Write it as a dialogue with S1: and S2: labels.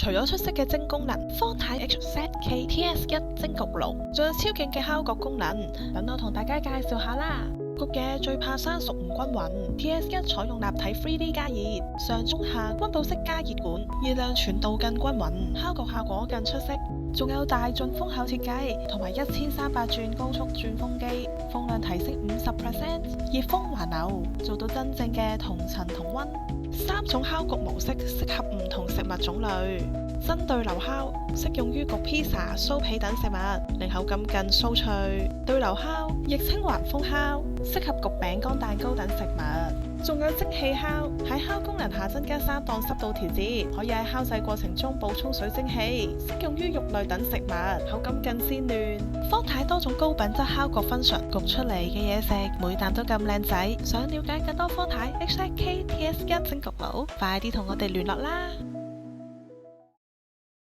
S1: 除咗出色嘅蒸功能，方太 HZK TS1 蒸焗爐仲有超勁嘅烤焗功能，等我同大家介紹下啦。焗嘢最怕生熟唔均勻，TS1 採用立體 3D 加熱，上中下溫度式加熱管，熱量傳導更均勻，烤焗效果更出色。仲有大進風口設計同埋1300轉高速轉風機，風量提升50%，熱風環流，做到真正嘅同層同溫。3種烤焗模式適合唔同食物種類。真對流烤適用於焗披薩、酥皮等食物，令口感更酥脆。對流烤亦稱橫風烤，適合焗餅乾、蛋糕等食物。仲有蒸汽烤，喺烤功能下增加3檔濕度調節，可以喺烤製過程中補充水蒸氣，適用於肉類等食物，口感更鮮嫩。方太多種高品質烤焗function，焗出嚟嘅嘢食每啖都咁靚仔。想了解更多方太 HZK TS1 蒸焗爐，快啲同我哋聯絡啦！